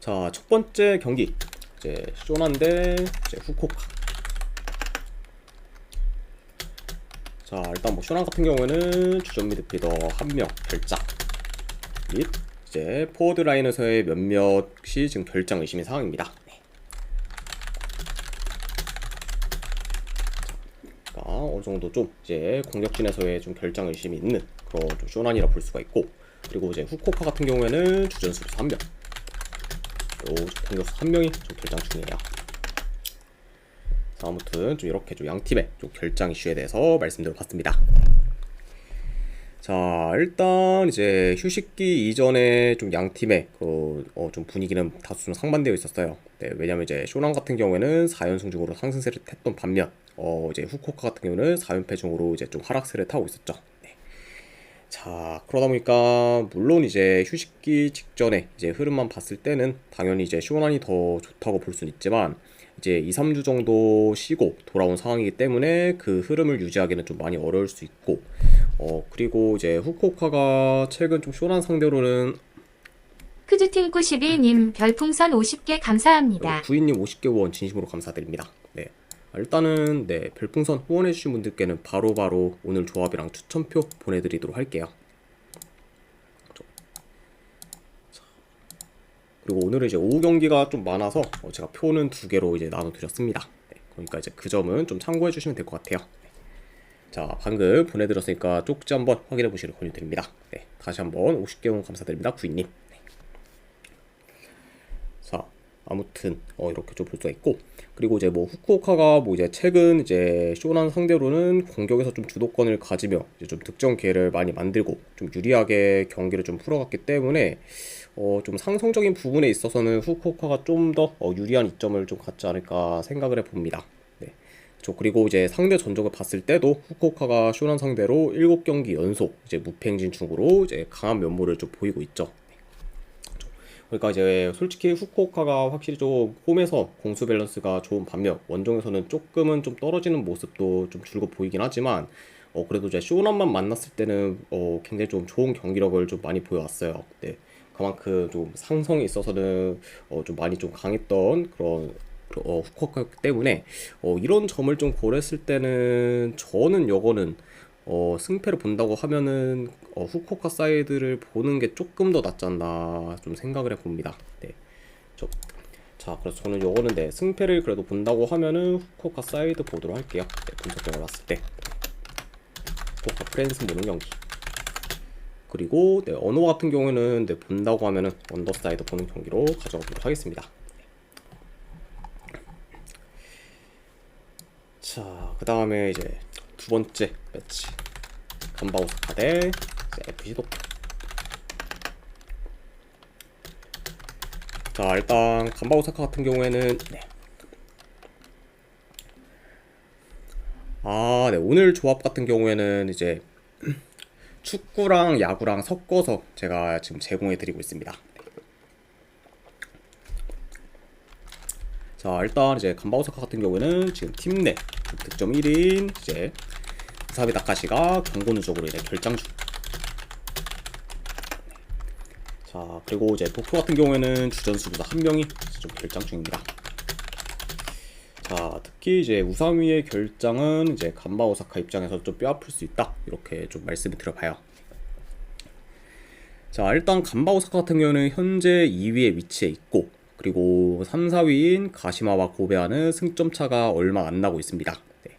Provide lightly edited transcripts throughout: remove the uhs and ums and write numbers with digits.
자, 첫 번째 경기 이제 쇼난 대 이제 후쿠오카. 자, 일단 뭐 쇼난 같은 경우에는 주전 미드필더 1명 결장 및 이제 포워드 라인에서의 몇몇이 지금 결장 의심인 상황입니다. 어느 정도 좀 이제 공격진에서의 좀 결장 의심이 있는 그런 좀 쇼난이라 볼 수가 있고, 그리고 이제 후쿠오카 같은 경우에는 주전 수비수 1명, 그리고 공격수 1명이 좀 결장 중이에요. 자, 아무튼 좀 이렇게 좀 양 팀의 좀 결장 이슈에 대해서 말씀드려봤습니다. 자, 일단 이제 휴식기 이전에 좀 양 팀의 좀 분위기는 다소 좀 상반되어 있었어요. 네, 왜냐면 이제 쇼난 같은 경우에는 4연승 중으로 상승세를 탔던 반면 이제 후쿠오카 같은 경우는 4연패 중으로 이제 좀 하락세를 타고 있었죠. 네. 자, 그러다 보니까 물론 이제 휴식기 직전에 이제 흐름만 봤을 때는 당연히 이제 쇼난이 더 좋다고 볼 수는 있지만, 이제 2, 3주 정도 쉬고 돌아온 상황이기 때문에 그 흐름을 유지하기는 좀 많이 어려울 수 있고, 그리고 이제 후쿠오카가 최근 좀 쇼난 상대로는 크즈팀92님 별풍선 50개 감사합니다. 구인님 50개 후원 진심으로 감사드립니다. 네. 일단은 네, 별풍선 후원해주신 분들께는 바로바로 오늘 조합이랑 추천표 보내드리도록 할게요. 그리고 오늘은 이제 오후 경기가 좀 많아서 제가 표는 2개로 이제 나눠드렸습니다. 네, 그러니까 이제 그 점은 좀 참고해주시면 될 것 같아요. 네. 자, 방금 보내드렸으니까 쪽지 한번 확인해보시길 권유드립니다. 네, 다시 한번 50개 후원 감사드립니다. 구인님. 네. 자, 아무튼 이렇게 좀 볼 수가 있고, 그리고 이제 뭐 후쿠오카가 뭐 이제 최근 이제 쇼난 상대로는 공격에서 좀 주도권을 가지며 이제 좀 득점 기회를 많이 만들고 좀 유리하게 경기를 좀 풀어갔기 때문에 좀 상성적인 부분에 있어서는 후쿠오카가 좀 더 유리한 이점을 좀 갖지 않을까 생각을 해봅니다. 네. 그리고 이제 상대 전적을 봤을 때도 후쿠오카가 쇼난 상대로 7경기 연속 이제 무패 행진 중으로 이제 강한 면모를 좀 보이고 있죠. 그러니까 이제 솔직히 후쿠오카가 확실히 좀 홈에서 공수 밸런스가 좋은 반면 원정에서는 조금은 좀 떨어지는 모습도 좀 줄곧 보이긴 하지만, 그래도 이제 쇼난만 만났을 때는 굉장히 좀 좋은 경기력을 좀 많이 보여왔어요. 네. 그만큼 좀 상성에 있어서는 좀 많이 좀 강했던 그런 후쿠오카였기 때문에 이런 점을 좀 고려했을 때는 저는 요거는 승패를 본다고 하면은 후쿠오카 사이드를 보는 게 조금 더 낫지 않나 좀 생각을 해봅니다. 네. 자, 그래서 저는 요거는 네, 승패를 그래도 본다고 하면은 후쿠오카 사이드 보도록 할게요. 네, 분석적으로 봤을 때 후쿠오카 프랜스 보는 경기. 그리고 네, 언어 같은 경우에는 네, 본다고 하면은 언더사이드 보는 경기로 가져가도록 하겠습니다. 자, 그 다음에 이제 두 번째 매치 간바 오사카 대 FC 도쿄. 자, 일단 간바 오사카 같은 경우에는 네. 네, 오늘 조합 같은 경우에는 이제 축구랑 야구랑 섞어서 제가 지금 제공해 드리고 있습니다. 자, 일단 이제 간바 오사카 같은 경우에는 지금 팀 내 득점 1인 이제 우사비 다카시가 경고 누적으로 이제 결장 중. 자, 그리고 이제 도쿄 같은 경우에는 주전 수비수 1명이 좀 결장 중입니다. 자, 특히 이제 우사미의 결장은 이제 간바 오사카 입장에서 좀 뼈아플 수 있다, 이렇게 좀 말씀을 드려봐요. 자, 일단 간바 오사카 같은 경우는 현재 2위에 위치해 있고, 그리고 3, 4위인 가시마와 고베아는 승점 차가 얼마 안 나고 있습니다. 네.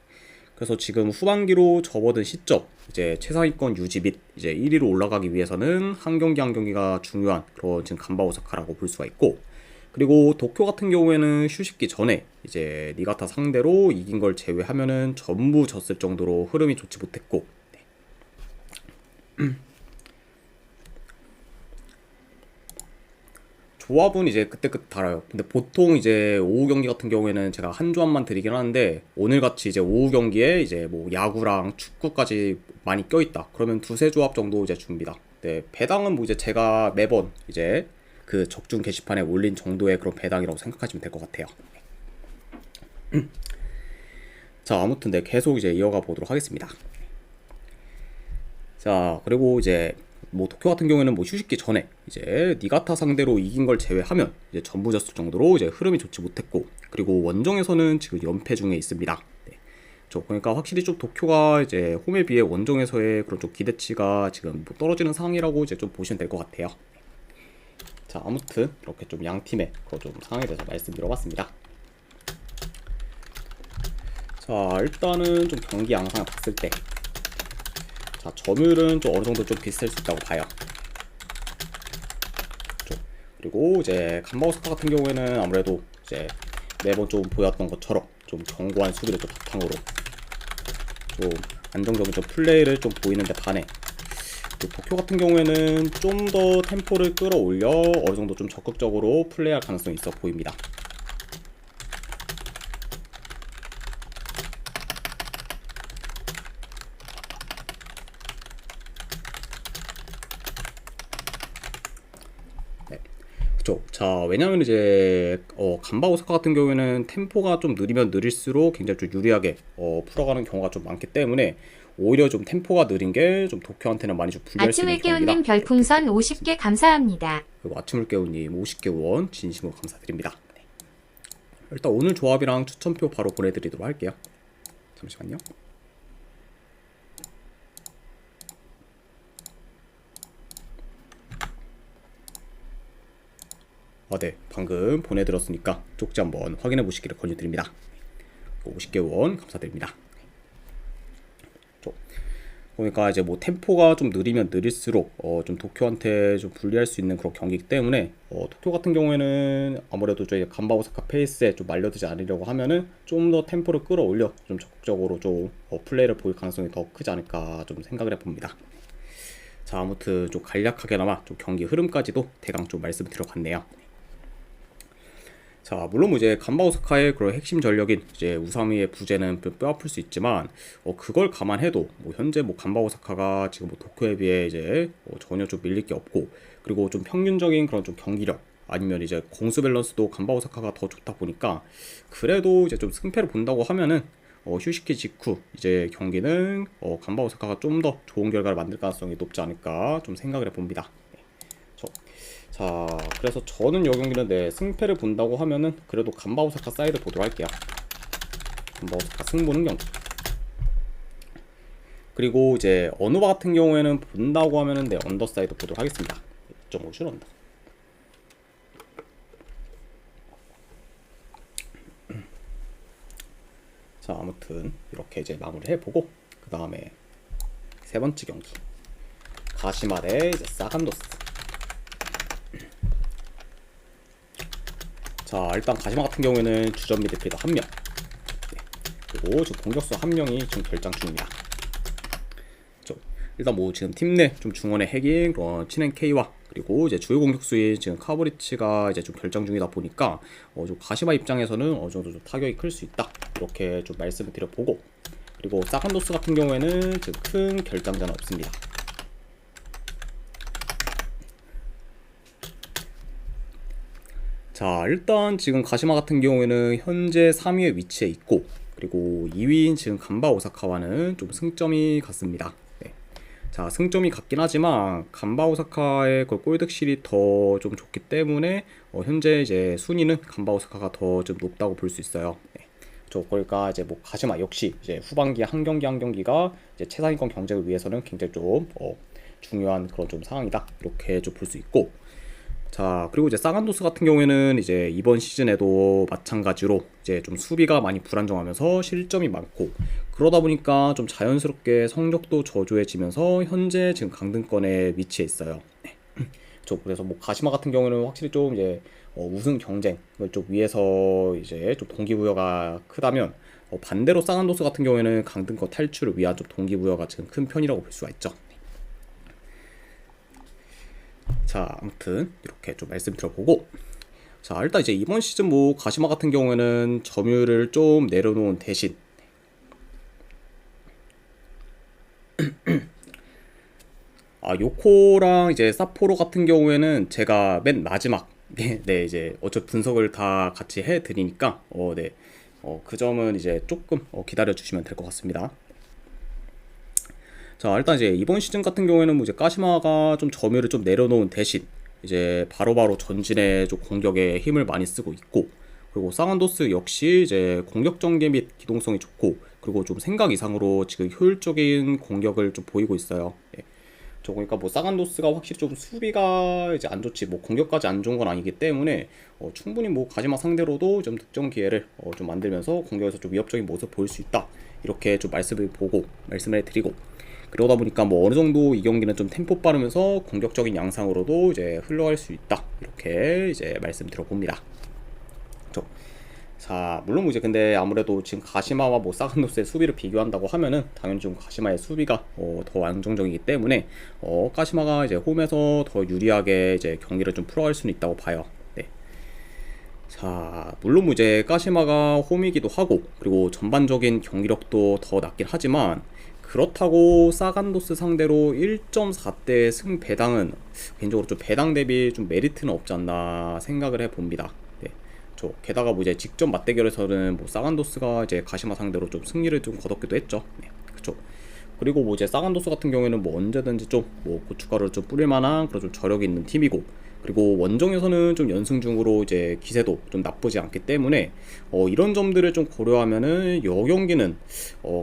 그래서 지금 후반기로 접어든 시점, 이제 최상위권 유지 및 이제 1위로 올라가기 위해서는 한 경기 한 경기가 중요한 그런 지금 간바 오사카라고 볼 수가 있고, 그리고 도쿄 같은 경우에는 휴식기 전에 이제 니가타 상대로 이긴 걸 제외하면은 전부 졌을 정도로 흐름이 좋지 못했고, 네. 조합은 이제 그때그때 달아요. 근데 보통 이제 오후 경기 같은 경우에는 제가 한 조합만 드리긴 하는데, 오늘 같이 이제 오후 경기에 이제 뭐 야구랑 축구까지 많이 껴있다 그러면 두세 조합 정도 이제 줍니다. 네, 배당은 뭐 이제 제가 매번 이제 그 적중 게시판에 올린 정도의 그런 배당이라고 생각하시면 될 것 같아요. 자, 아무튼 네, 계속 이제 이어가 보도록 하겠습니다. 자, 그리고 이제 뭐 도쿄 같은 경우에는 뭐 휴식기 전에 이제 니가타 상대로 이긴 걸 제외하면 이제 전부 졌을 정도로 이제 흐름이 좋지 못했고, 그리고 원정에서는 지금 연패 중에 있습니다. 네. 그러니까 확실히 좀 도쿄가 이제 홈에 비해 원정에서의 그런 좀 기대치가 지금 뭐 떨어지는 상황이라고 이제 좀 보시면 될 것 같아요. 자, 아무튼 이렇게 좀 양 팀의 그런 좀 상황에 대해서 말씀드려봤습니다. 자, 일단은 좀 경기 양상을 봤을 때, 자, 점유율은 좀 어느 정도 좀 비슷할 수 있다고 봐요. 그리고 이제 간바오사카 같은 경우에는 아무래도 이제 매번 좀 보였던 것처럼 좀 견고한 수비를 좀 바탕으로 좀 안정적인 좀 플레이를 좀 보이는데 반해, 또 도쿄 같은 경우에는 좀 더 템포를 끌어올려 어느 정도 좀 적극적으로 플레이할 가능성이 있어 보입니다. 자, 왜냐면 이제 간바 오사카 같은 경우에는 템포가 좀 느리면 느릴수록 굉장히 좀 유리하게 풀어가는 경우가 좀 많기 때문에 오히려 좀 템포가 느린 게 좀 도쿄한테는 많이 좀 불리할 수 있는 아침을 경기다. 깨우님 별풍선 50개 감사합니다. 그리고 아침을 깨우님 50개 원 진심으로 감사드립니다. 네. 일단 오늘 조합이랑 추천표 바로 보내드리도록 할게요. 잠시만요. 네, 방금 보내드렸으니까 쪽지 한번 확인해 보시기를 권유드립니다. 50개 원 감사드립니다. 그러니까 이제 뭐 템포가 좀 느리면 느릴수록 좀 도쿄한테 좀 불리할 수 있는 그런 경기이기 때문에 도쿄 같은 경우에는 아무래도 저희 간바 오사카 페이스에 좀 말려들지 않으려고 하면은 좀 더 템포를 끌어올려 좀 적극적으로 좀 플레이를 보일 가능성이 더 크지 않을까 좀 생각을 해봅니다. 자, 아무튼 좀 간략하게나마 좀 경기 흐름까지도 대강 좀 말씀을 드려봤네요. 자, 물론 뭐 이제 간바 오사카의 그런 핵심 전력인 이제 우사미의 부재는 뼈아플 수 있지만 그걸 감안해도 뭐 현재 뭐 간바 오사카가 지금 뭐 도쿄에 비해 이제 전혀 좀 밀릴 게 없고, 그리고 좀 평균적인 그런 좀 경기력 아니면 이제 공수 밸런스도 간바 오사카가 더 좋다 보니까 그래도 이제 좀 승패를 본다고 하면은 휴식기 직후 이제 경기는 간바 오사카가 좀 더 좋은 결과를 만들 가능성이 높지 않을까 좀 생각을 해봅니다. 자, 그래서 저는 이 경기는 승패를 본다고 하면은 그래도 간바 오사카 사이드 보도록 할게요. 간바 오사카 승보는 경기. 그리고 이제 어느바 같은 경우에는 본다고 하면은 언더 사이드 보도록 하겠습니다. 2.5줄 언더. 자, 아무튼 이렇게 이제 마무리 해보고 그 다음에 세 번째 경기 가시마 대 이제 사간도스. 자, 일단 가시마 같은 경우에는 주전 미드필더 1명, 네. 그리고 지금 공격수 1명이 지금 결장 중입니다. 일단 뭐 지금 팀 내 좀 중원의 핵인 친행 K와 그리고 이제 주요 공격수인 지금 카브리치가 이제 좀 결장 중이다 보니까 좀 가시마 입장에서는 어느 정도 좀 타격이 클 수 있다, 이렇게 좀 말씀을 드려보고, 그리고 사간도스 같은 경우에는 지금 큰 결장자는 없습니다. 자, 일단 지금 가시마 같은 경우에는 현재 3위에 위치해 있고, 그리고 2위인 지금 간바 오사카와는 좀 승점이 같습니다. 네. 자, 승점이 같긴 하지만 간바 오사카의 그 골득실이 더 좀 좋기 때문에 현재 이제 순위는 간바 오사카가 더 좀 높다고 볼 수 있어요. 네. 그러니까 이제 뭐 가시마 역시 이제 후반기 한 경기 한 경기가 이제 최상위권 경쟁을 위해서는 굉장히 좀 중요한 그런 좀 상황이다, 이렇게 좀 볼 수 있고. 자, 그리고 이제 사간도스 같은 경우에는 이제 이번 시즌에도 마찬가지로 이제 좀 수비가 많이 불안정하면서 실점이 많고, 그러다 보니까 좀 자연스럽게 성적도 저조해지면서 현재 지금 강등권에 위치해 있어요. 그래서 뭐 가시마 같은 경우는 확실히 좀 이제 우승 경쟁을 좀 위해서 이제 좀 동기부여가 크다면, 반대로 사간도스 같은 경우에는 강등권 탈출을 위한 좀 동기부여가 지금 큰 편이라고 볼 수가 있죠. 자, 아무튼 이렇게 좀 말씀드려보고, 자, 일단 이제 이번 시즌 뭐 가시마 같은 경우에는 점유율을 좀 내려놓은 대신 요코랑 이제 사포로 같은 경우에는 제가 맨 마지막 네, 이제 어차피 분석을 다 같이 해드리니까 네, 그 점은 이제 조금 기다려 주시면 될 것 같습니다. 자, 일단 이제 이번 시즌 같은 경우에는 뭐 이제 가시마가 좀 점유율을 좀 내려놓은 대신 이제 바로바로 전진에 좀 공격에 힘을 많이 쓰고 있고, 그리고 사간도스 역시 이제 공격 전개 및 기동성이 좋고, 그리고 좀 생각 이상으로 지금 효율적인 공격을 좀 보이고 있어요. 예. 저 보니까 뭐 사간도스가 확실히 좀 수비가 이제 안 좋지 뭐 공격까지 안 좋은 건 아니기 때문에 충분히 뭐 가지마 상대로도 좀 득점 기회를 좀 만들면서 공격에서 좀 위협적인 모습 보일 수 있다, 이렇게 좀 말씀을 드리고, 그러다 보니까 뭐 어느 정도 이 경기는 좀 템포 빠르면서 공격적인 양상으로도 이제 흘러갈 수 있다, 이렇게 이제 말씀드려봅니다. 자, 물론 뭐 이제 근데 아무래도 지금 가시마와 뭐 사간도스의 수비를 비교한다고 하면은 당연히 좀 가시마의 수비가 더 안정적이기 때문에 가시마가 이제 홈에서 더 유리하게 이제 경기를 좀 풀어갈 수는 있다고 봐요. 네. 자, 물론 뭐 이제 가시마가 홈이기도 하고, 그리고 전반적인 경기력도 더 낮긴 하지만, 그렇다고 사간도스 상대로 1.4대 승 배당은 개인적으로 좀 배당 대비 좀 메리트는 없지 않나 생각을 해봅니다. 네. 게다가 뭐 이제 직접 맞대결에서는 뭐 사간도스가 이제 가시마 상대로 좀 승리를 좀 거뒀기도 했죠. 네, 그쵸. 그리고 뭐 이제 사간도스 같은 경우에는 뭐 언제든지 좀 뭐 고춧가루를 좀 뿌릴 만한 그런 좀 저력이 있는 팀이고, 그리고 원정에서는 좀 연승 중으로 이제 기세도 좀 나쁘지 않기 때문에 이런 점들을 좀 고려하면은 여 경기는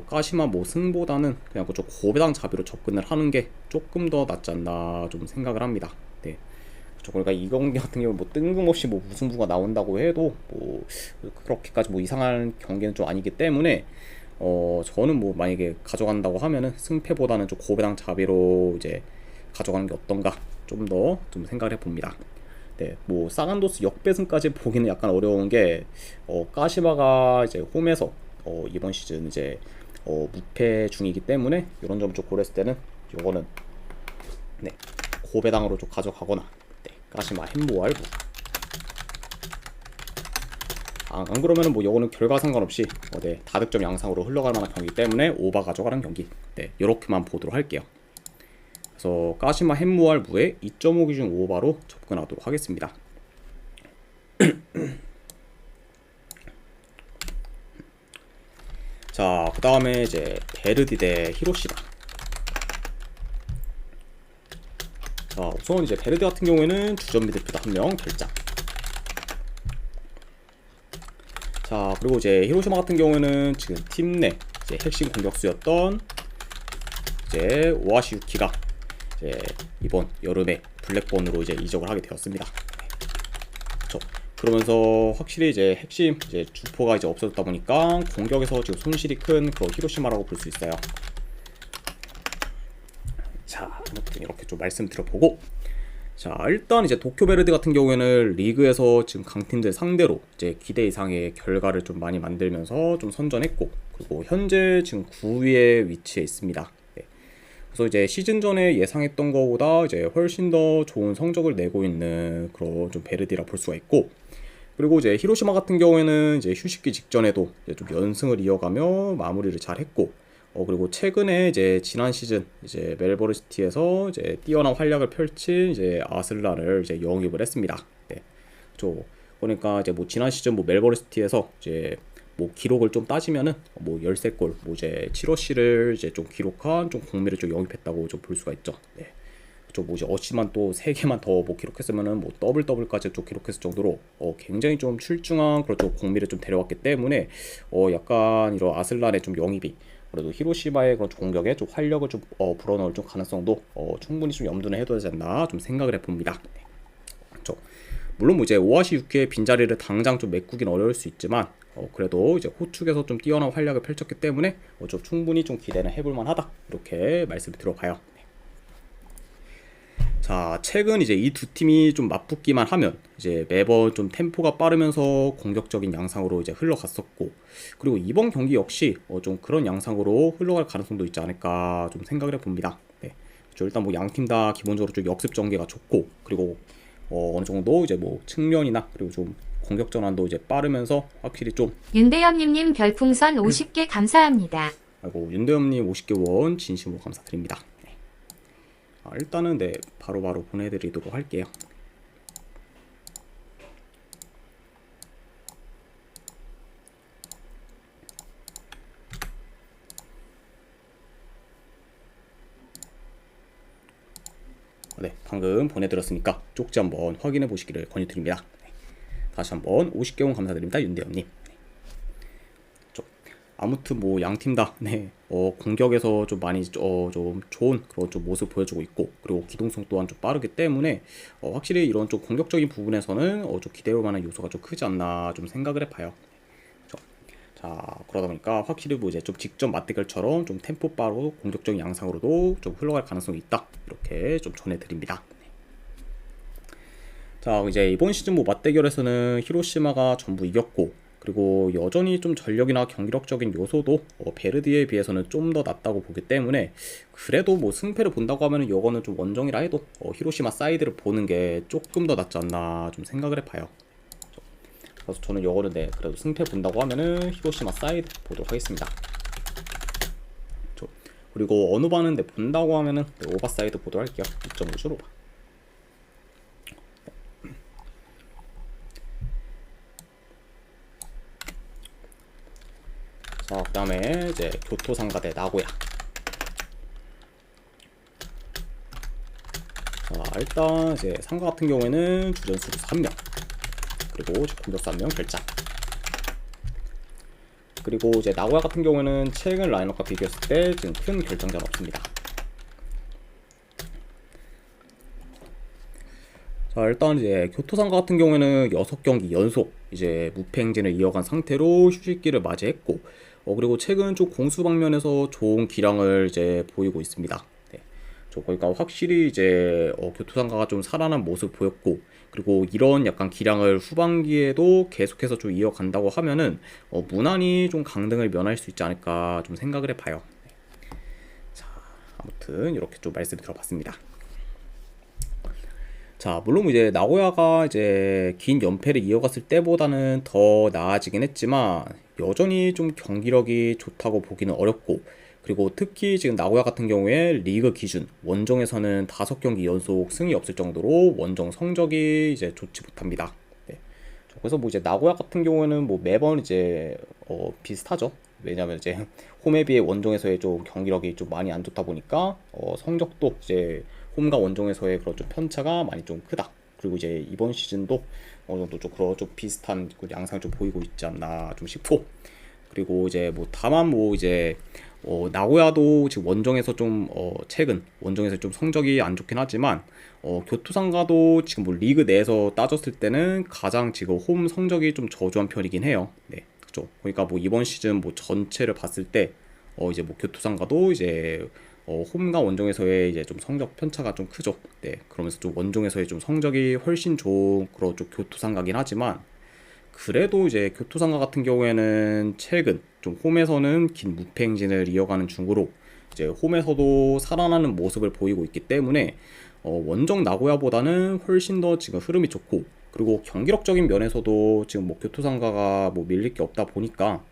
가시마 뭐 승보다는 그냥 좀 고배당 자비로 접근을 하는 게 조금 더 낫지 않나 좀 생각을 합니다. 네. 그러니까 이 경기 같은 경우 뭐 뜬금없이 뭐 무승부가 나온다고 해도 뭐 그렇게까지 뭐 이상한 경기는 좀 아니기 때문에 저는 뭐 만약에 가져간다고 하면은 승패보다는 좀 고배당 자비로 이제 가져가는 게 어떤가 좀 더 좀 생각을 해봅니다. 네, 뭐 사간도스 역배승까지 보기는 약간 어려운 게 까시마가 이제 홈에서 이번 시즌 이제 무패 중이기 때문에 이런 점 좀 고려했을 때는 요거는 네, 고배당으로 좀 가져가거나, 네, 까시마 햄모알부. 안 그러면은 뭐 요거는 결과 상관없이 네, 다득점 양상으로 흘러갈 만한 경기이기 때문에 오바 가져가는 경기, 네, 요렇게만 보도록 할게요. 그래서 까시마 햄모알부에 2.5 기준 오바로 접근하도록 하겠습니다. 자, 그 다음에 이제 베르디 대 히로시마. 자, 우선 이제 베르디 같은 경우에는 주전 미드필더 1명 결장. 자, 그리고 이제 히로시마 같은 경우에는 지금 팀 내 이제 핵심 공격수였던 이제 오아시 유키가 이제 이번 여름에 블랙번으로 이제 이적을 하게 되었습니다. 그렇죠. 그러면서 확실히 이제 핵심 이제 주포가 이제 없어졌다 보니까 공격에서 지금 손실이 큰 그런 히로시마라고 볼 수 있어요. 자, 아무튼 이렇게 좀 말씀드려보고, 자, 일단 이제 도쿄베르드 같은 경우에는 리그에서 지금 강팀들 상대로 이제 기대 이상의 결과를 좀 많이 만들면서 좀 선전했고, 그리고 현재 지금 9위에 위치해 있습니다. 네. 그래서 이제 시즌 전에 예상했던 것보다 이제 훨씬 더 좋은 성적을 내고 있는 그런 좀 베르디라 볼 수가 있고, 그리고 이제 히로시마 같은 경우에는 이제 휴식기 직전에도 이제 좀 연승을 이어가며 마무리를 잘 했고, 그리고 최근에 이제 지난 시즌 이제 멜버른시티에서 이제 뛰어난 활약을 펼친 이제 아슬란을 이제 영입을 했습니다. 네. 그러니까 이제 뭐 지난 시즌 뭐 멜버른시티에서 이제 뭐 기록을 좀 따지면은 뭐 13골 뭐 이제 7어시를 이제 좀 기록한 좀 공미를 좀 영입했다고 좀 볼 수가 있죠. 네. 뭐 이제 어시만 또 3개만 더 뭐 기록했으면은 뭐 더블까지 좀 기록했을 정도로 굉장히 좀 출중한 그런 좀 공미를 좀 데려왔기 때문에 약간 이런 아슬란의 좀 영입이 그래도 히로시마의 그런 공격에 좀 활력을 좀 불어넣을 좀 가능성도 충분히 좀 염두는 해둬야 되지 않나 좀 생각을 해봅니다. 네. 그렇죠. 물론 뭐 이제 오아시 유키의 빈자리를 당장 좀 메꾸긴 어려울 수 있지만 그래도 이제 호축에서 좀 뛰어난 활약을 펼쳤기 때문에 좀 충분히 좀 기대는 해볼만하다, 이렇게 말씀을 들어봐요. 자, 최근 이제 이 두 팀이 좀 맞붙기만 하면 이제 매번 좀 템포가 빠르면서 공격적인 양상으로 이제 흘러갔었고, 그리고 이번 경기 역시 좀 그런 양상으로 흘러갈 가능성도 있지 않을까 좀 생각을 해봅니다. 네. 일단 뭐 양 팀 다 기본적으로 좀 역습 전개가 좋고, 그리고 어느 정도 이제 뭐 측면이나 그리고 좀 공격 전환도 이제 빠르면서 확실히 좀 윤대엽님 별풍선 50개 감사합니다. 아이고, 윤대엽님 50개 원 진심으로 감사드립니다. 일단은 네, 바로바로 보내드리도록 할게요. 네, 방금 보내드렸으니까 쪽지 한번 확인해 보시기를 권유드립니다. 네, 다시 한번 50개원 감사드립니다. 윤대현님. 아무튼 뭐 양팀 다 네, 공격에서 좀 많이 좀 좋은 그런 좀 모습 보여주고 있고, 그리고 기동성 또한 좀 빠르기 때문에 확실히 이런 좀 공격적인 부분에서는 좀 기대할 만한 요소가 좀 크지 않나 좀 생각을 해봐요. 그렇죠? 자, 그러다 보니까 확실히 뭐 이제 좀 직접 맞대결처럼 좀 템포 빠르고 공격적인 양상으로도 좀 흘러갈 가능성이 있다, 이렇게 좀 전해드립니다. 자, 이제 이번 시즌 뭐 맞대결에서는 히로시마가 전부 이겼고, 그리고 여전히 좀 전력이나 경기력적인 요소도 베르디에 비해서는 좀 더 낫다고 보기 때문에, 그래도 뭐 승패를 본다고 하면은 이거는 좀 원정이라 해도 히로시마 사이드를 보는 게 조금 더 낫지 않나 좀 생각을 해봐요. 그래서 저는 이거는 네, 그래도 승패 본다고 하면은 히로시마 사이드 보도록 하겠습니다. 그리고 어느 바는 네, 본다고 하면은 네, 오바 사이드 보도록 할게요. 2.5줄 오바. 자, 그 다음에 이제 교토상가 대 나고야. 자, 일단 이제 상가 같은 경우에는 주전수로 3명, 그리고 이제 공격수 1명 결장. 그리고 이제 나고야 같은 경우에는 최근 라인업과 비교했을 때 지금 큰 결정자는 없습니다. 자, 일단 이제 교토상가 같은 경우에는 6경기 연속 이제 무패 행진을 이어간 상태로 휴식기를 맞이했고, 그리고 최근 좀 공수 방면에서 좋은 기량을 이제 보이고 있습니다. 네. 그러니까 확실히 이제 교토상가가 좀 살아난 모습 보였고, 그리고 이런 약간 기량을 후반기에도 계속해서 좀 이어간다고 하면은 무난히 좀 강등을 면할 수 있지 않을까 좀 생각을 해봐요. 네. 자, 아무튼 이렇게 좀 말씀 들어봤습니다. 자, 물론 이제 나고야가 이제 긴 연패를 이어갔을 때보다는 더 나아지긴 했지만 여전히 좀 경기력이 좋다고 보기는 어렵고, 그리고 특히 지금 나고야 같은 경우에 리그 기준 원정에서는 5경기 연속 승이 없을 정도로 원정 성적이 이제 좋지 못합니다. 네. 그래서 뭐 이제 나고야 같은 경우에는 뭐 매번 이제 비슷하죠. 왜냐면 이제 홈에 비해 원정에서의 좀 경기력이 좀 많이 안 좋다 보니까 성적도 이제 홈과 원정에서의 그런 좀 편차가 많이 좀 크다. 그리고 이제 이번 시즌도 어느 정도 좀 그런 좀 비슷한 그 양상을 좀 보이고 있지 않나 좀 싶고, 그리고 이제 뭐 다만 뭐 이제 나고야도 지금 원정에서 좀 최근 원정에서 좀 성적이 안 좋긴 하지만 교토상가도 지금 뭐 리그 내에서 따졌을 때는 가장 지금 홈 성적이 좀 저조한 편이긴 해요. 네, 그렇죠. 그러니까 뭐 이번 시즌 뭐 전체를 봤을 때 이제 뭐 교토상가도 이제 홈과 원정에서의 이제 좀 성적 편차가 좀 크죠. 네, 그러면서 좀 원정에서의 좀 성적이 훨씬 좋은 그런 좀 교토상가긴 하지만, 그래도 이제 교토상가 같은 경우에는 최근 좀 홈에서는 긴 무패 행진을 이어가는 중으로 이제 홈에서도 살아나는 모습을 보이고 있기 때문에 원정 나고야보다는 훨씬 더 지금 흐름이 좋고, 그리고 경기력적인 면에서도 지금 뭐 교토상가가 뭐 밀릴 게 없다 보니까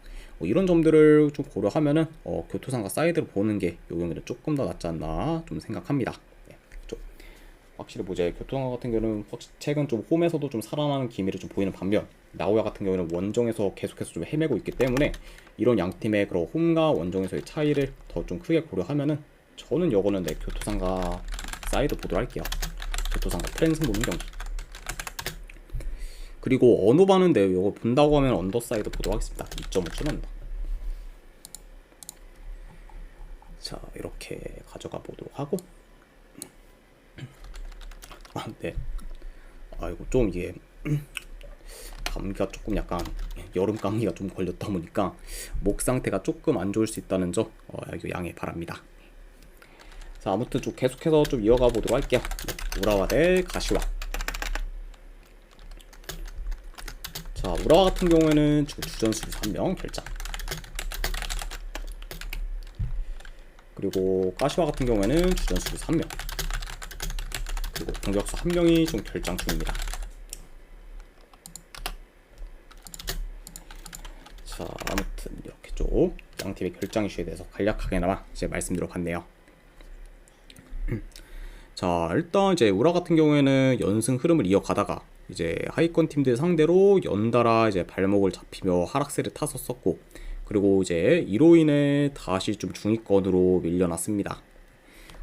이런 점들을 좀 고려하면은 교토상가 사이드를 보는 게 요 경기는 조금 더 낫지 않나 좀 생각합니다. 네, 그렇죠. 확실히 뭐 이제 교토상가 같은 경우는 최근 좀 홈에서도 좀 살아나는 기미를 좀 보이는 반면, 나고야 같은 경우는 원정에서 계속해서 좀 헤매고 있기 때문에 이런 양 팀의 그런 홈과 원정에서의 차이를 더 좀 크게 고려하면은 저는 요거는 네, 교토상가 사이드 보도록 할게요. 교토상가 프랜승 보는 경기. 그리고 언어바는데 이거 본다고 하면 언더사이드 보도록 하겠습니다. 2.5쯤 한다. 자, 이렇게 가져가 보도록 하고, 네. 이거 좀 이게 감기가 조금 약간 여름 감기가 좀 걸렸다 보니까 목 상태가 조금 안 좋을 수 있다는 점 이거 양해 바랍니다. 자, 아무튼 좀 계속해서 좀 이어가 보도록 할게요. 우라와 대 가시와. 자, 우라와 같은 경우에는 지금 주전수 3명 결장. 그리고 가시와 같은 경우에는 주전수 3명. 그리고 공격수 1명이 좀 결장 중입니다. 자, 아무튼 이렇게 좀 양팀의 결장 이슈에 대해서 간략하게나마 이제 말씀드려봤네요. 자, 일단 이제 우라 같은 경우에는 연승 흐름을 이어가다가 이제 하위권 팀들 상대로 연달아 이제 발목을 잡히며 하락세를 탔었었고, 그리고 이제 이로 인해 다시 좀 중위권으로 밀려났습니다.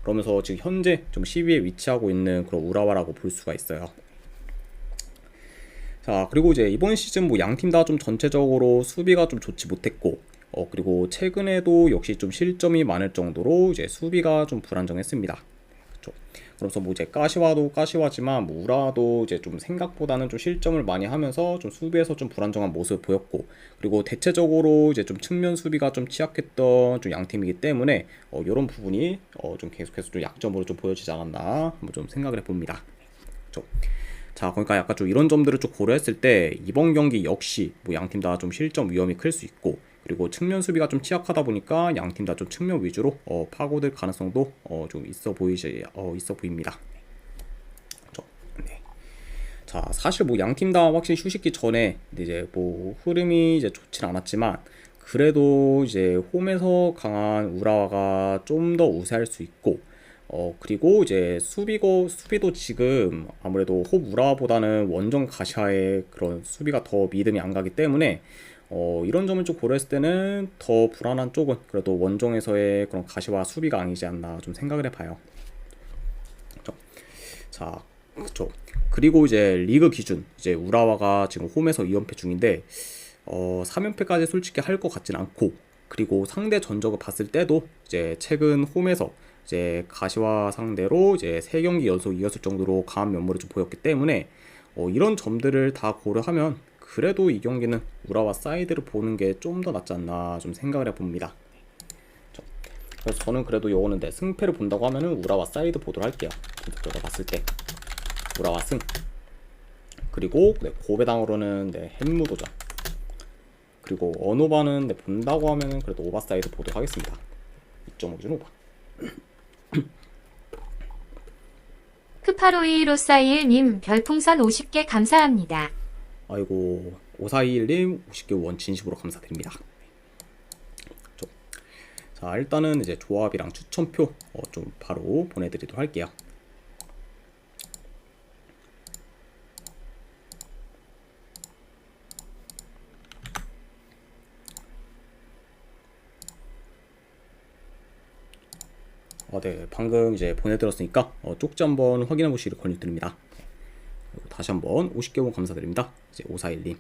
그러면서 지금 현재 좀 10위에 위치하고 있는 그런 우라와라고 볼 수가 있어요. 자, 그리고 이제 이번 시즌 뭐 양팀 다 좀 전체적으로 수비가 좀 좋지 못했고, 그리고 최근에도 역시 좀 실점이 많을 정도로 이제 수비가 좀 불안정했습니다. 그렇죠. 그래서 뭐 이제 가시와도 가시와지만 뭐 우라와도 이제 좀 생각보다는 좀 실점을 많이 하면서 좀 수비에서 좀 불안정한 모습을 보였고, 그리고 대체적으로 이제 좀 측면 수비가 좀 취약했던 좀 양팀이기 때문에 이런 부분이 좀 계속해서 좀 약점으로 좀 보여지지 않았나 한번 좀 생각을 해봅니다. 그렇죠. 자, 그러니까 약간 좀 이런 점들을 좀 고려했을 때 이번 경기 역시 뭐 양팀 다 좀 실점 위험이 클 수 있고, 그리고 측면 수비가 좀 취약하다 보니까 양팀 다 좀 측면 위주로 파고들 가능성도 좀 있어 보입니다. 그렇죠? 네. 자, 사실 뭐 양팀 다 확실히 휴식기 전에 이제 뭐 흐름이 이제 좋진 않았지만, 그래도 이제 홈에서 강한 우라와가 좀 더 우세할 수 있고, 그리고 이제 수비도 지금 아무래도 홈 우라보다는 원정 가샤의 그런 수비가 더 믿음이 안 가기 때문에 이런 점을 좀 고려했을 때는 더 불안한 쪽은 그래도 원정에서의 그런 가시와 수비가 아니지 않나 좀 생각을 해봐요. 그렇죠? 자, 그렇죠. 그리고 이제 리그 기준 이제 우라와가 지금 홈에서 2연패 중인데 3연패까지 솔직히 할 것 같진 않고, 그리고 상대 전적을 봤을 때도 이제 최근 홈에서 이제 가시와 상대로 이제 3경기 연속 이겼을 정도로 강한 면모를 좀 보였기 때문에 이런 점들을 다 고려하면 그래도 이 경기는 우라와 사이드를 보는 게 좀 더 낫지 않나 좀 생각을 해봅니다. 그래서 저는 그래도 요거는 승패를 본다고 하면은 우라와 사이드 보도록 할게요. 제가 봤을 때 우라와 승, 그리고 고배당으로는 햄무도전, 그리고 언오바는 본다고 하면은 그래도 오바 사이드 보도록 하겠습니다. 2.5준 오바. 크파로이로사이일님 별풍선 50개 감사합니다. 아이고, 5421님 50개 원 진심으로 감사드립니다. 자, 일단은 이제 조합이랑 추천표 좀 바로 보내드리도록 할게요. 네, 방금 이제 보내드렸으니까 쪽지 한번 확인해 보시기를 권유드립니다. 다시 한번 50개 원 감사드립니다. 이제 5421님.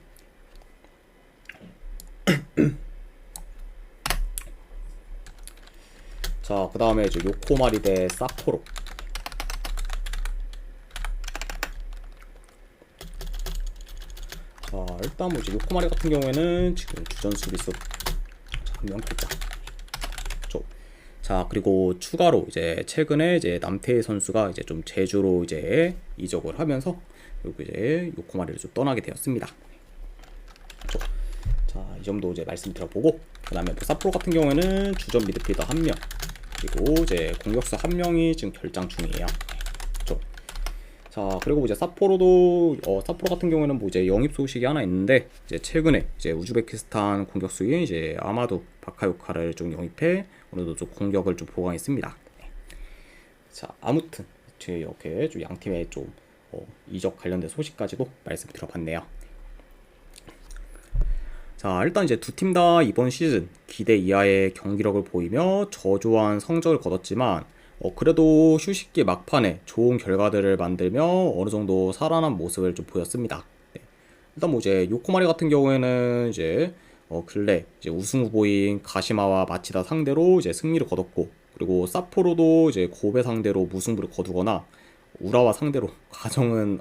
자, 그 다음에 이제 요코마리 대 사포로. 자, 일단 뭐 이제 요코마리 같은 경우에는 지금 주전 수비수 한명 뽑자. 자, 그리고 추가로 이제 최근에 이제 남태희 선수가 이제 좀 제주로 이제 이적을 하면서 여기 이제 요코마리를 좀 떠나게 되었습니다. 자, 이 점도 이제 말씀드려보고, 그 다음에 뭐 사포로 같은 경우에는 주전 미드필더 1명, 그리고 이제 공격수 1명이 지금 결장 중이에요. 자, 그리고 이제 사포로 같은 경우에는 뭐 이제 영입 소식이 하나 있는데, 이제 최근에 이제 우즈베키스탄 공격수인 이제 아마도 바카요카를 좀 영입해 오늘도 좀 공격을 좀 보강했습니다. 자, 아무튼 이렇게 좀 양 팀의 좀 이적 관련된 소식까지도 말씀드려봤네요. 자, 일단 이제 두 팀 다 이번 시즌 기대 이하의 경기력을 보이며 저조한 성적을 거뒀지만 그래도 휴식기 막판에 좋은 결과들을 만들며 어느 정도 살아난 모습을 좀 보였습니다. 네. 일단 뭐 이제 요코마리 같은 경우에는 이제 근래 이제 우승 후보인 가시마와 마치다 상대로 이제 승리를 거뒀고, 그리고 사포로도 이제 고베 상대로 무승부를 거두거나 우라와 상대로 과정은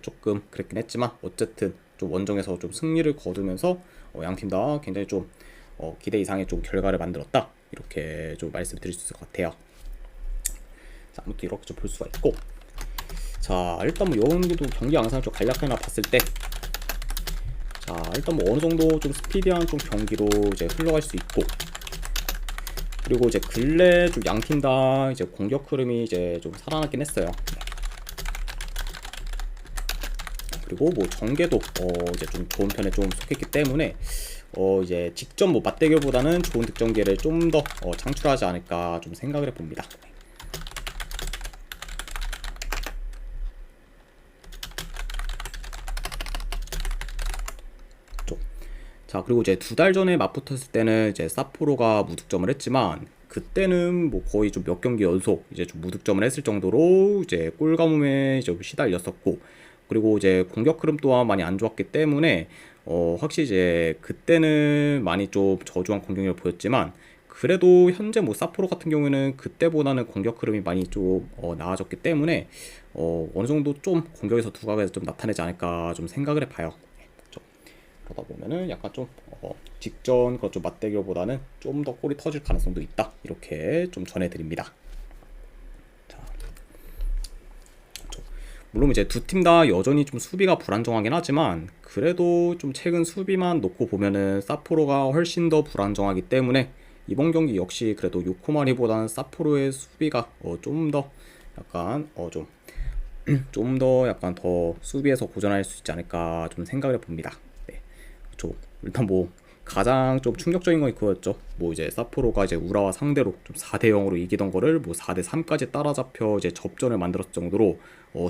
조금 그랬긴 했지만 어쨌든 좀 원정에서 좀 승리를 거두면서 양팀 다 굉장히 좀 기대 이상의 좀 결과를 만들었다, 이렇게 좀 말씀드릴 수 있을 것 같아요. 자, 아무튼 이렇게 좀 볼 수가 있고, 자, 일단 뭐 여기도 경기 양상을 좀 간략하게 봤을 때, 자, 일단 뭐 어느 정도 좀 스피디한 좀 경기로 이제 흘러갈 수 있고, 그리고 이제 근래 좀 양팀 다 이제 공격 흐름이 이제 좀 살아났긴 했어요. 그리고 뭐 전개도 이제 좀 좋은 편에 좀 속했기 때문에 이제 직접 뭐 맞대결보다는 좋은 득점기를 좀 더 창출하지 않을까 좀 생각을 해봅니다. 자, 그리고 이제 2달 전에 맞붙었을 때는 이제 사포로가 무득점을 했지만 그때는 뭐 거의 좀 몇 경기 연속 이제 좀 무득점을 했을 정도로 이제 골 가뭄에 좀 시달렸었고, 그리고 이제 공격 흐름 또한 많이 안 좋았기 때문에 확실히 이제 그때는 많이 좀 저조한 공격력을 보였지만, 그래도 현재 뭐 사포로 같은 경우에는 그때보다는 공격 흐름이 많이 좀 나아졌기 때문에 어느 정도 좀 공격에서 두각에서 좀 나타내지 않을까 좀 생각을 해봐요. 그렇죠. 그러다 보면은 약간 좀 직전 그런 좀 맞대결보다는 좀 더 골이 터질 가능성도 있다, 이렇게 좀 전해드립니다. 자, 그렇죠. 물론 이제 두 팀 다 여전히 좀 수비가 불안정하긴 하지만, 그래도 좀 최근 수비만 놓고 보면은 사포로가 훨씬 더 불안정하기 때문에 이번 경기 역시 그래도 요코마리보다는 사포로의 수비가 좀 더 약간 좀 더 약간 더 수비에서 고전할 수 있지 않을까 좀 생각을 해봅니다. 네. 그렇죠. 일단 뭐 가장 좀 충격적인 건 그거였죠. 뭐 이제 사포로가 이제 우라와 상대로 좀 4대 0으로 이기던 거를 뭐 4대 3까지 따라잡혀 이제 접전을 만들었을 정도로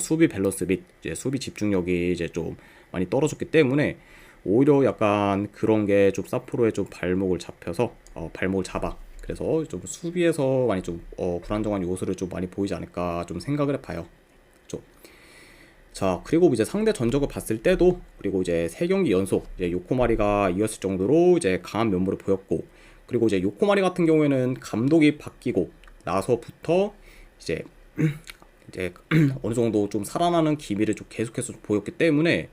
수비 밸런스 및 이제 수비 집중력이 이제 좀 많이 떨어졌기 때문에, 오히려 약간 그런 게 좀 사포로의 좀 발목을 잡아 그래서 좀 수비에서 많이 좀 불안정한 요소를 좀 많이 보이지 않을까 좀 생각을 해봐요. 그렇죠. 자, 그리고 이제 상대 전적을 봤을 때도, 그리고 이제 3경기 연속 이제 요코마리가 이었을 정도로 이제 강한 면모를 보였고, 그리고 이제 요코마리 같은 경우에는 감독이 바뀌고 나서부터 이제 이제 어느 정도 좀 살아나는 기미를 좀 계속해서 보였기 때문에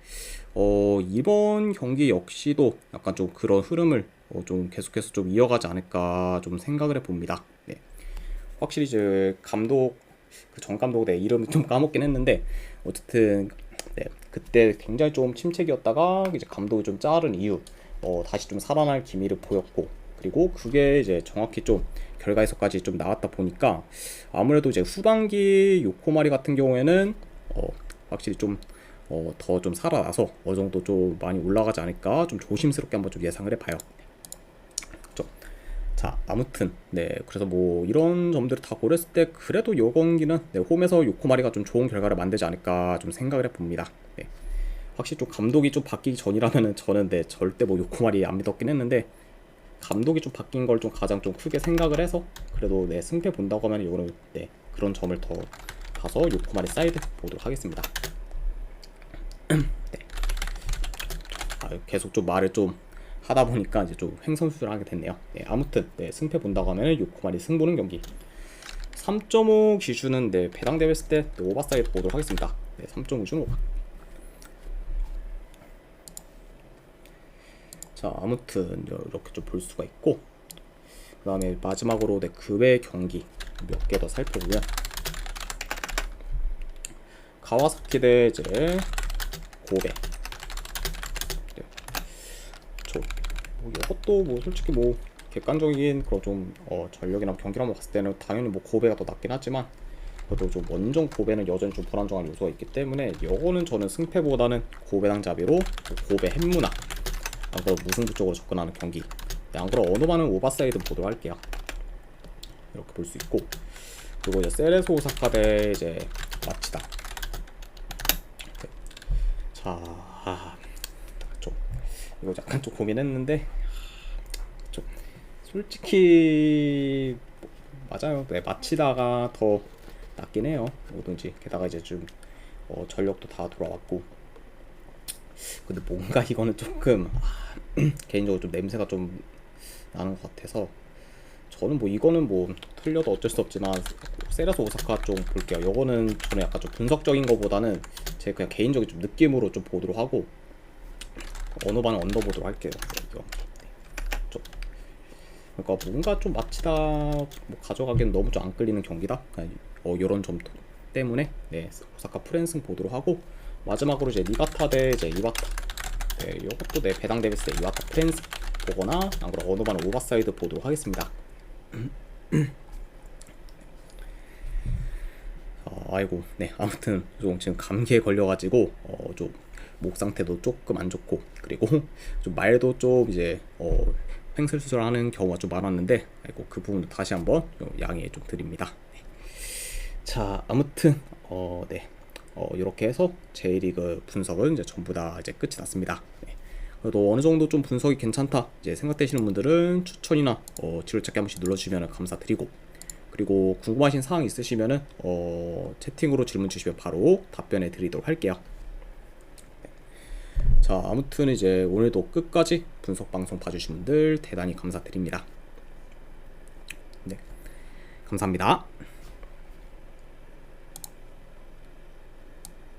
이번 경기 역시도 약간 좀 그런 흐름을 좀 계속해서 좀 이어가지 않을까 좀 생각을 해봅니다. 네. 확실히 이제 감독 그 전 감독 내 이름을 좀 까먹긴 했는데, 어쨌든 네, 그때 굉장히 좀 침체기였다가 이제 감독이 좀 자른 이후 다시 좀 살아날 기미를 보였고, 그리고 그게 이제 정확히 좀 결과에서까지 좀 나왔다 보니까 아무래도 이제 후반기 요코마리 같은 경우에는 확실히 좀 더 좀 살아나서 어느 정도 좀 많이 올라가지 않을까 좀 조심스럽게 한번 좀 예상을 해봐요. 그렇죠. 자, 아무튼 네, 그래서 뭐 이런 점들을 다 고렸을 때 그래도 요 경기는 네, 홈에서 요코마리가 좀 좋은 결과를 만들지 않을까 좀 생각을 해봅니다. 네. 확실히 좀 감독이 좀 바뀌기 전이라면은 저는 네, 절대 뭐 요코마리 안 믿었긴 했는데, 감독이 좀 바뀐 걸 좀 가장 좀 크게 생각을 해서 그래도 네, 승패 본다고 하면 이거는 네, 그런 점을 더 봐서 요코마리 사이드 보도록 하겠습니다. 네. 계속 좀 말을 좀 하다 보니까 이제 좀 횡성수술하게 됐네요. 네, 아무튼 네, 승패 본다고 하면 요코마리 승보는 경기 3.5 기준은 네, 배당되어 있을 때 네, 오버사이드 보도록 하겠습니다. 네, 3.5 기준 오버. 자, 아무튼 이렇게 좀 볼 수가 있고, 그 다음에 마지막으로 네, 그 외 경기 몇 개 더 살펴보면, 가와사키 대 이제 고베. 네. 뭐 이것도 뭐 솔직히 뭐 객관적인 그런 좀 전력이나 경기를 한번 봤을 때는 당연히 뭐 고베가 더 낫긴 하지만, 그래도 좀 원정 고베는 여전히 좀 불안정한 요소가 있기 때문에 이거는 저는 승패보다는 고베당 자비로 고베 햄무나 안 그럼 무승부 쪽으로 접근하는 경기. 네, 안 그럼 어노바는 오버사이드 보도록 할게요. 이렇게 볼 수 있고, 그리고 이제 세레소 오사카 대 이제 마치다. 네. 자, 좀 이거 약간 좀 고민했는데, 좀 솔직히 맞아요. 네, 마치다가 더 낫긴 해요. 뭐든지. 게다가 이제 좀 전력도 다 돌아왔고. 근데 뭔가 이거는 조금 개인적으로 좀 냄새가 좀 나는 것 같아서, 저는 뭐 이거는 뭐 틀려도 어쩔 수 없지만 세레소 오사카 좀 볼게요. 이거는 저는 약간 좀 분석적인 거보다는 제 그냥 개인적인 좀 느낌으로 좀 보도록 하고, 어느 반은 언더 보도록 할게요. 이거. 좀 그러니까 뭔가 좀 마치다 뭐 가져가기엔 너무 좀 안 끌리는 경기다. 이런 점 때문에 네, 오사카 프랜승 보도록 하고, 마지막으로 이제 니가타 대 이제 이와타. 네, 이것도 네, 배당 데비스 대 이와타 프랜스 보거나 안 그럼 어느반 오버사이드 보도록 하겠습니다. 아이고, 네, 아무튼 좀 지금 감기에 걸려가지고 좀 목 상태도 조금 안 좋고, 그리고 좀 말도 좀 이제 횡설수설하는 경우가 좀 많았는데, 아이고 그 부분도 다시 한번 양해 좀 드립니다. 네. 자, 아무튼 네. 이렇게 해서 J리그 분석은 이제 전부 다 이제 끝이 났습니다. 네. 그래도 어느 정도 좀 분석이 괜찮다 이제 생각되시는 분들은 추천이나 지도찾기 한 번씩 눌러주시면 감사드리고, 그리고 궁금하신 사항 있으시면은 채팅으로 질문 주시면 바로 답변해 드리도록 할게요. 자, 아무튼 이제 오늘도 끝까지 분석 방송 봐주신 분들 대단히 감사드립니다. 네, 감사합니다.